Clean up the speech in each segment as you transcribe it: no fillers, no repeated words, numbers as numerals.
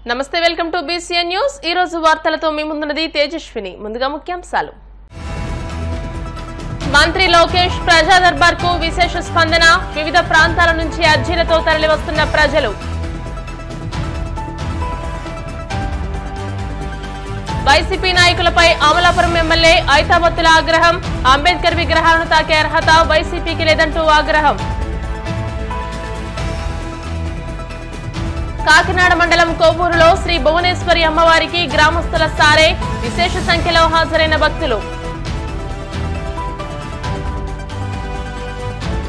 నమస్తే, welcome to BCN news. ఈ రోజు వార్తలతో మీ ముందున్నది తేజస్విని. ముందుగా ముఖ్యాంశాలు. మంత్రి లోకేష్ ప్రజా దర్బార్ కు విశేష స్పందన. వివిధ ప్రాంతాల నుంచి అర్జీలతో తరలివస్తున్న ప్రజలు. వైసీపీ నాయకులపై అమలాపురం ఎమ్మెల్యే ఐతాబత్తుల ఆగ్రహం. అంబేద్కర్ విగ్రహాలను తాకే అర్హత వైసీపీకి లేదంటూ ఆగ్రహం. కాకినాడ మండలం కోవూరులో శ్రీ భువనేశ్వరి అమ్మవారికి గ్రామస్తుల సారే. విశేష సంఖ్యలో హాజరైన భక్తులు.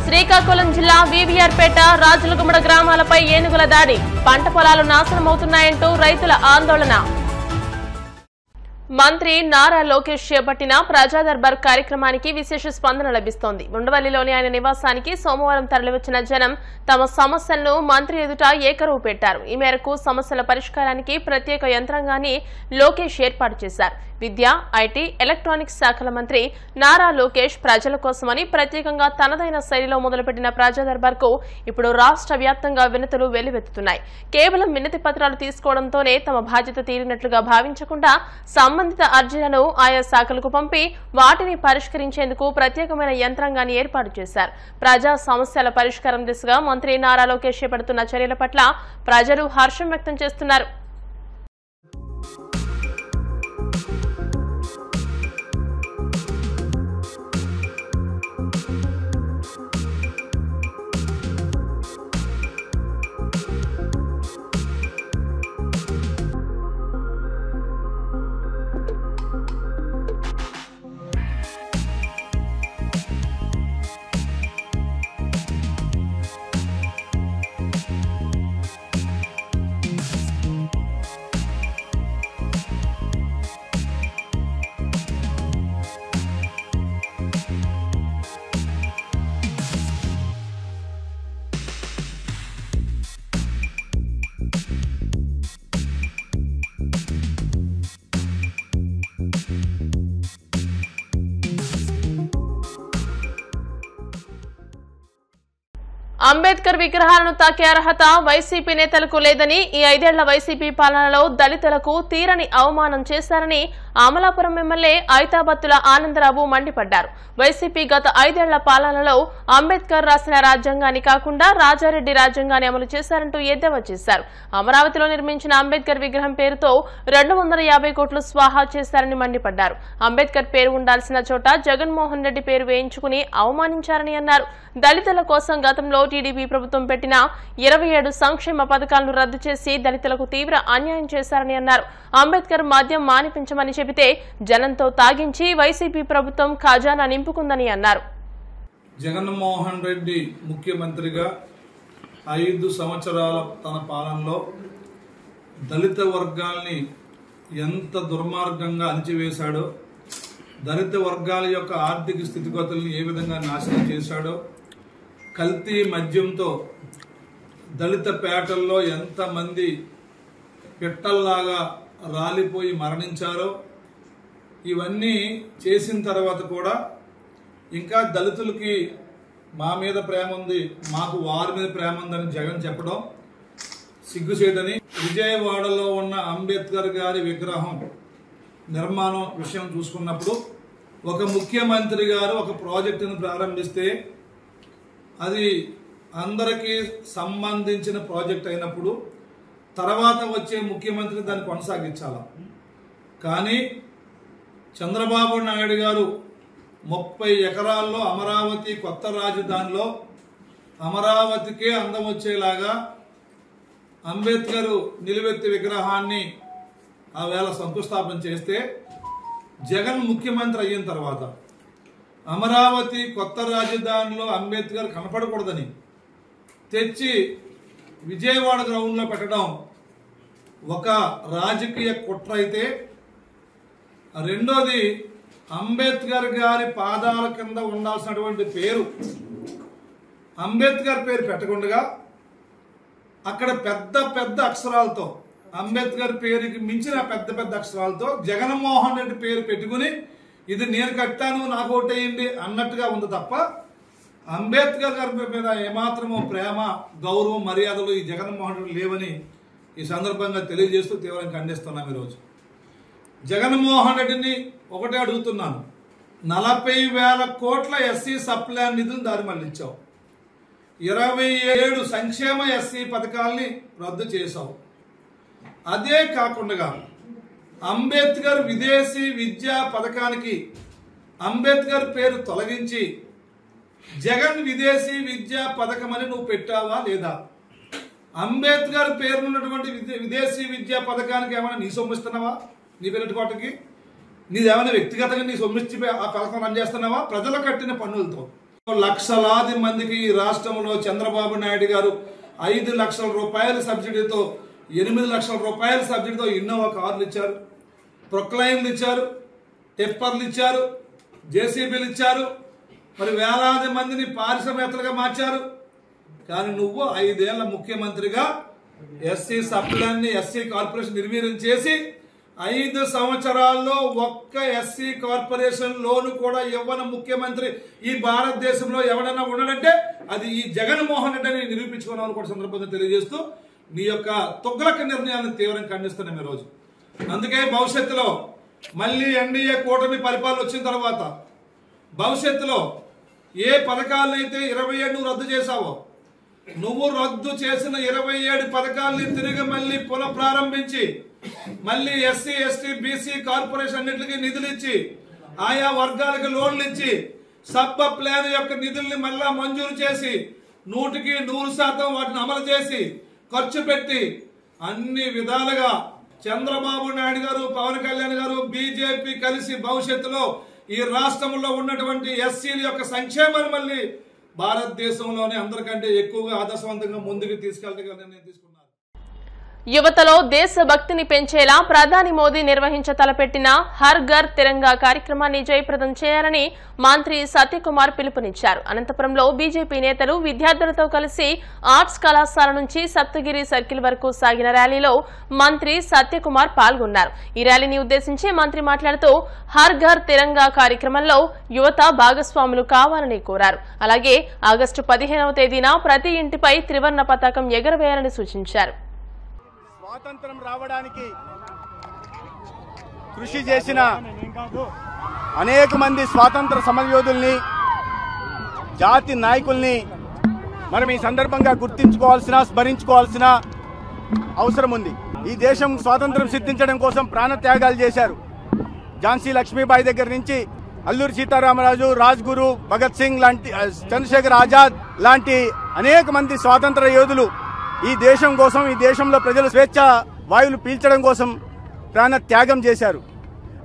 శ్రీకాకుళం జిల్లా వీవీఆర్పేట రాజులగుమ్మడ గ్రామాలపై ఏనుగుల దాడి. పంట పొలాలు నాశనమవుతున్నాయంటూ రైతుల ఆందోళన. మంత్రి నారా లోకేష్ చేపట్టిన ప్రజా దర్బార్ కార్యక్రమానికి విశేష స్పందన లభిస్తోంది. ఉండవల్లిలోని ఆయన నివాసానికి సోమవారం తరలివచ్చిన జనం తమ సమస్యలను మంత్రి ఎదుట ఏకరువు పెట్టారు. ఈ మేరకు సమస్యల పరిష్కారానికి ప్రత్యేక యంత్రాంగాన్ని లోకేష్ ఏర్పాటు చేశారు. విద్య, ఐటీ, ఎలక్ట్రానిక్స్ శాఖల మంత్రి నారా లోకేష్ ప్రజల కోసమని ప్రత్యేకంగా తనదైన శైలిలో మొదలుపెట్టిన ప్రజా దర్బార్ కు ఇప్పుడు రాష్ట్ర వ్యాప్తంగా వినతులు వెల్లువెత్తుతున్నాయి. కేవలం వినతి పత్రాలు తీసుకోవడంతోనే తమ బాధ్యత తీరినట్లుగా భావించకుండా సంబంధిత అర్జీలను ఆయా శాఖలకు పంపి వాటిని పరిష్కరించేందుకు ప్రత్యేకమైన యంత్రాంగాన్ని ఏర్పాటు చేశారు. ప్రజా సమస్యల పరిష్కారం దిశగా మంత్రి నారా లోకేష్ చేపడుతున్న చర్యల పట్ల ప్రజలు హర్షం వ్యక్తం చేస్తున్నారు. అంబేద్కర్ విగ్రహాలను తాకే అర్హత వైసీపీ నేతలకు లేదని, ఈ 5 ఏళ్ల వైసీపీ పాలనలో దళితులకు తీరని అవమానం చేశారని అమలాపురం ఎమ్మెల్యే ఐతాబత్తుల ఆనందరావు మండిపడ్డారు. వైసీపీ గత 5 ఏళ్ల పాలనలో అంబేద్కర్ రాసిన రాజ్యాంగాన్ని కాకుండా రాజారెడ్డి రాజ్యాంగాన్ని అమలు చేశారంటూ ఎద్దేవా చేశారు. అమరావతిలో నిర్మించిన అంబేద్కర్ విగ్రహం పేరుతో 250 కోట్లు స్వాహా చేశారని మండిపడ్డారు. అంబేద్కర్ పేరు ఉండాల్సిన చోట జగన్మోహన్ రెడ్డి పేరు వేయించుకుని అవమానించారని అన్నారు. దళితుల కోసం గతంలో టీడీపీ ప్రభుత్వం పెట్టిన 27 సంక్షేమ పథకాలను రద్దు చేసి దళితులకు తీవ్ర అన్యాయం చేశారని అన్నారు. అంబేద్కర్ మద్యం మానిపించమని చెబితే జనంతో తాగించి వైసీపీ ప్రభుత్వం ఖజానా నింపుకుందని అన్నారు. జగన్మోహన్ రెడ్డి ముఖ్యమంత్రిగా 5 సంవత్సరాల తన పాలనలో దళిత వర్గాల్ని ఎంత దుర్మార్గంగా అణిచివేశాడో, దళిత వర్గాల యొక్క ఆర్థిక స్థితిగతుల్ని ఏ విధంగా నాశనం చేశాడో, కల్తీ మద్యంతో దళిత పేటల్లో ఎంతమంది పిట్టల్లాగా రాలిపోయి మరణించారో, ఇవన్నీ చేసిన తర్వాత కూడా ఇంకా దళితులకి మా మీద ప్రేమ ఉంది, మాకు వారి మీద ప్రేమ ఉందని జగన్ చెప్పడం సిగ్గుచేటని. విజయవాడలో ఉన్న అంబేద్కర్ గారి విగ్రహం నిర్మాణం విషయం చూసుకున్నప్పుడు ఒక ముఖ్యమంత్రి గారు ఒక ప్రాజెక్టును ప్రారంభిస్తే అది అందరికీ సంబంధించిన ప్రాజెక్ట్ అయినప్పుడు తర్వాత వచ్చే ముఖ్యమంత్రి దాన్ని కొనసాగించాలి. కానీ చంద్రబాబు నాయుడు గారు 30 ఎకరాల్లో అమరావతి కొత్త రాజధానిలో అమరావతికే అందం వచ్చేలాగా అంబేద్కర్ నిలువెత్తి విగ్రహాన్ని ఆ వేళ శంకుస్థాపన చేస్తే, జగన్ ముఖ్యమంత్రి అయిన తర్వాత అమరావతి కొత్త రాజధానిలో అంబేద్కర్ కనపడకూడదని తెచ్చి విజయవాడ గ్రౌండ్లో పెట్టడం ఒక రాజకీయ కుట్ర అయితే, రెండోది అంబేద్కర్ గారి పాదాల కింద ఉండాల్సినటువంటి పేరు అంబేద్కర్ పేరు పెట్టకుండా అక్కడ పెద్ద పెద్ద అక్షరాలతో అంబేద్కర్ పేరుకి మించిన పెద్ద పెద్ద అక్షరాలతో జగన్మోహన్ రెడ్డి పేరు పెట్టుకుని ఇది నేను కట్టాను నాకు ఓటేయండి అన్నట్టుగా ఉంది తప్ప అంబేద్కర్ గారి మీద ఏమాత్రమో ప్రేమ, గౌరవం, మర్యాదలు ఈ జగన్మోహన్ రెడ్డి లేవని ఈ సందర్భంగా తెలియజేస్తూ తీవ్రంగా ఖండిస్తున్నాం. ఈరోజు జగన్మోహన్ రెడ్డిని ఒకటే అడుగుతున్నాను, 40,000 కోట్ల ఎస్సీ సప్లాన్ నిధులు దారి మళ్లించావు, 27 సంక్షేమ ఎస్సీ పథకాల్ని రద్దు చేశావు. అదే కాకుండా అంబేద్కర్ విదేశీ విద్యా పథకానికి అంబేద్కర్ పేరు తొలగించి జగన్ విదేశీ విద్యా పథకం అని నువ్వు పెట్టావా లేదా? అంబేద్కర్ పేరున్నటువంటి విదేశీ విద్యా పథకానికి ఏమైనా నీ సొమ్మిస్తున్నావా? నీ పెరటిపాటుకి నీదేమైనా వ్యక్తిగతంగా నీ సొమ్మిచ్చి ఆ పథకం రన్ చేస్తున్నావా? ప్రజలు కట్టిన పన్నులతో లక్షలాది మందికి ఈ రాష్ట్రంలో చంద్రబాబు నాయుడు గారు 5 లక్షల రూపాయల సబ్సిడీతో 8 లక్షల రూపాయల సబ్సిడీతో ఇన్నోవా కార్లు ఇచ్చారు, ప్రొక్లైన్లు ఇచ్చారు, టిప్పర్లు ఇచ్చారు, జేసీబీలు ఇచ్చారు, మరి వేలాది మందిని పారిశ్రామికవేత్తలుగా మార్చారు. కానీ నువ్వు 5 ఏళ్ల ముఖ్యమంత్రిగా ఎస్సీ సప్లాన్ని ఎస్సీ కార్పొరేషన్ నిర్వీర్యం చేసి 5 సంవత్సరాల్లో ఒక్క ఎస్సీ కార్పొరేషన్ లోను కూడా ఇవ్వని ముఖ్యమంత్రి ఈ భారతదేశంలో ఎవడన్నా ఉన్నాడంటే అది ఈ జగన్మోహన్ రెడ్డి అని నిరూపించుకున్నామని కూడా సందర్భంగా తెలియజేస్తూ నీ యొక్క తుగ్లక నిర్ణయాలను తీవ్రంగా ఖండిస్తున్నాం ఈరోజు. అందుకే భవిష్యత్తులో మళ్ళీ ఎన్డీఏ కూటమి పరిపాలన వచ్చిన తర్వాత భవిష్యత్తులో ఏ పథకాలనైతే 27 రద్దు చేశావో నువ్వు రద్దు చేసిన 27 పథకాలని తిరిగి మళ్ళీ పునఃప్రారంభించి మళ్ళీ ఎస్సీ ఎస్టీ బీసీ కార్పొరేషన్ అన్నింటికి నిధులు ఇచ్చి ఆయా వర్గాలకు లోన్లు ఇచ్చి సబ్ ప్లాన్ యొక్క నిధుల్ని మళ్ళా మంజూరు చేసి 100% వాటిని అమలు చేసి ఖర్చు పెట్టి అన్ని విధాలుగా చంద్రబాబు నాయుడు గారు పవన్ కళ్యాణ్ గారు బీజేపీ కలిసి భవిష్యత్తులో ఈ రాష్ట్రంలో ఉన్నటువంటి ఎస్సీల యొక్క సంక్షేమాన్ని మళ్ళీ భారతదేశంలోనే అందరికంటే ఎక్కువగా ఆదర్శవంతంగా ముందుకు తీసుకెళ్లడానికి నిర్ణయం తీసుకున్నారు. యువతలో దేశభక్తిని పెంచేలా ప్రధాని మోదీ నిర్వహించ తలపెట్టిన హర్ ఘర్ తిరంగా కార్యక్రమాన్ని జయప్రదం చేయాలని మంత్రి సత్యకుమార్ పిలుపునిచ్చారు. అనంతపురంలో బీజేపీ నేతలు విద్యార్థులతో కలిసి ఆర్ట్స్ కళాశాల నుంచి సప్తగిరి సర్కిల్ వరకు సాగిన ర్యాలీలో మంత్రి సత్యకుమార్ పాల్గొన్నారు. ఈ ర్యాలీని ఉద్దేశించి మంత్రి మాట్లాడుతూ హర్ ఘర్ తిరంగా కార్యక్రమంలో యువత భాగస్వాములు కావాలని కోరారు. అలాగే ఆగస్టు 15వ తేదీన ప్రతి ఇంటిపై త్రివర్ణ పతాకం ఎగరవేయాలని సూచించారు. స్వాతంత్రం రావడానికి కృషి చేసిన అనేక మంది స్వాతంత్ర సమరయోధుల్ని జాతి నాయకుల్ని మనం ఈ సందర్భంగా గుర్తించుకోవాల్సిన స్మరించుకోవాల్సిన అవసరం ఉంది. ఈ దేశం స్వాతంత్రం సిద్ధించడం కోసం ప్రాణత్యాగాలు చేశారు. ఝాన్సీ లక్ష్మీబాయి దగ్గర నుంచి అల్లూరి సీతారామరాజు, రాజ్గురు, భగత్ సింగ్ లాంటి, చంద్రశేఖర్ ఆజాద్ లాంటి అనేక మంది స్వాతంత్ర యోధులు ఈ దేశం కోసం, ఈ దేశంలో ప్రజలు స్వేచ్ఛ వాయువులు పీల్చడం కోసం ప్రాణ త్యాగం చేశారు.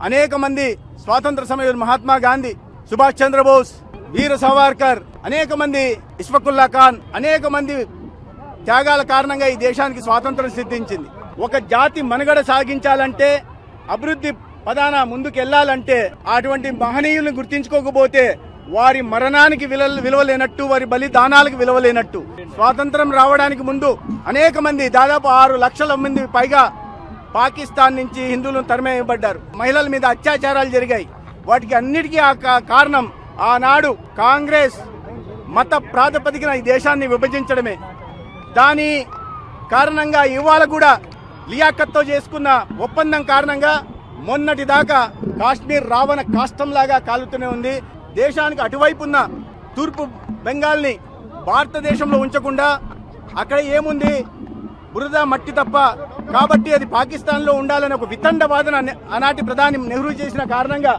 అనేక మంది స్వాతంత్ర సమరయోధులు మహాత్మా గాంధీ, సుభాష్ చంద్రబోస్, వీర సావర్కర్, అనేక మంది ఇష్ఫకుల్లా ఖాన్, అనేక మంది త్యాగాల కారణంగా ఈ దేశానికి స్వాతంత్రం సిద్ధించింది. ఒక జాతి మనుగడ సాగించాలంటే, అభివృద్ధి పదాన ముందుకెళ్లాలంటే అటువంటి మహనీయులను గుర్తించుకోకపోతే వారి మరణానికి విలువ లేనట్టు, వారి బలిదానాలకు విలువ లేనట్టు. స్వాతంత్రం రావడానికి ముందు అనేక మంది, దాదాపు 6 లక్షల మంది పైగా పాకిస్తాన్ నుంచి హిందువులను తరిమేయబడ్డారు. మహిళల మీద అత్యాచారాలు జరిగాయి. వాటికి అన్నిటికీ కారణం ఆనాడు కాంగ్రెస్ మత ప్రాతిపదికన ఈ దేశాన్ని విభజించడమే. దాని కారణంగా ఇవాళ కూడా లియాఖత్తో చేసుకున్న ఒప్పందం కారణంగా మొన్నటి దాకా కాశ్మీర్ రావణ కాష్టంలాగా కాలుతూనే ఉంది. దేశానికి అటువైపు ఉన్న తూర్పు బెంగాల్ని భారతదేశంలో ఉంచకుండా అక్కడ ఏముంది, బురద మట్టి తప్ప, కాబట్టి అది పాకిస్తాన్లో ఉండాలని ఒక వితండ వాదన ఆనాటి ప్రధాని నెహ్రూ చేసిన కారణంగా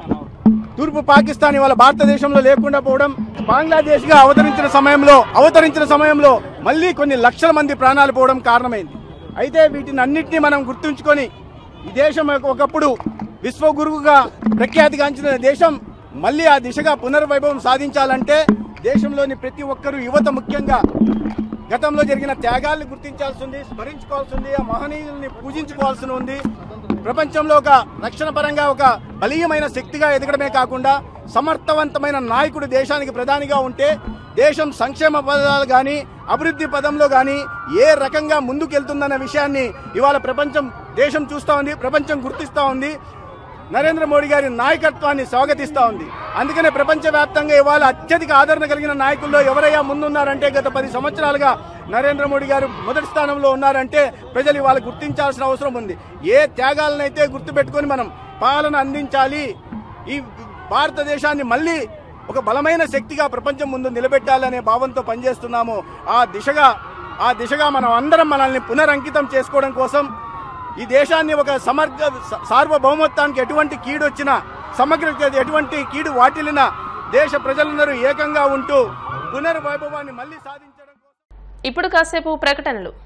తూర్పు పాకిస్తాన్ ఇవాళ భారతదేశంలో లేకుండా పోవడం, బంగ్లాదేశ్ గా అవతరించిన సమయంలో మళ్లీ కొన్ని లక్షల మంది ప్రాణాలు పోవడం కారణమైంది. అయితే వీటిని అన్నింటినీ మనం గుర్తుంచుకొని ఈ దేశం ఒకప్పుడు విశ్వగురువుగా ప్రఖ్యాతిగాంచిన దేశం మళ్లీ ఆ దిశగా పునర్వైభవం సాధించాలంటే దేశంలోని ప్రతి ఒక్కరూ, యువత ముఖ్యంగా, గతంలో జరిగిన త్యాగాలను గుర్తించాల్సి ఉంది, స్మరించుకోవాల్సి ఉంది, ఆ మహనీయుల్ని పూజించుకోవాల్సి ఉంది. ప్రపంచంలో ఒక రక్షణ పరంగా ఒక బలీయమైన శక్తిగా ఎదగడమే కాకుండా సమర్థవంతమైన నాయకుడు దేశానికి ప్రధానిగా ఉంటే దేశం సంక్షేమ పదాలు కానీ అభివృద్ధి పదంలో కానీ ఏ రకంగా ముందుకెళ్తుందన్న విషయాన్ని ఇవాళ దేశం చూస్తూ ఉంది, ప్రపంచం గుర్తిస్తూ ఉంది. నరేంద్ర మోడీ గారి నాయకత్వాన్ని స్వాగతిస్తూ ఉంది. అందుకనే ప్రపంచవ్యాప్తంగా ఇవాళ అత్యధిక ఆదరణ కలిగిన నాయకుల్లో ఎవరయ్యా ముందున్నారంటే గత 10 సంవత్సరాలుగా నరేంద్ర మోడీ గారు మొదటి స్థానంలో ఉన్నారంటే ప్రజలు ఇవాళ గుర్తించాల్సిన అవసరం ఉంది. ఏ త్యాగాలనైతే గుర్తుపెట్టుకొని మనం పాలన అందించాలి, ఈ భారతదేశాన్ని మళ్ళీ ఒక బలమైన శక్తిగా ప్రపంచం ముందు నిలబెట్టాలనే భావంతో పనిచేస్తున్నాము. ఆ దిశగా మనం అందరం మనల్ని పునరంకితం చేసుకోవడం కోసం ఈ దేశాన్ని ఒక సార్వభౌమత్వానికి ఎటువంటి కీడు వచ్చినా, సమగ్రత ఎటువంటి కీడు వాటిల్లినా దేశ ప్రజలందరూ ఏకంగా ఉంటూ పునర్వైభవాన్ని మళ్ళీ సాధించడం. ఇప్పుడు కాసేపు ప్రకటనలు.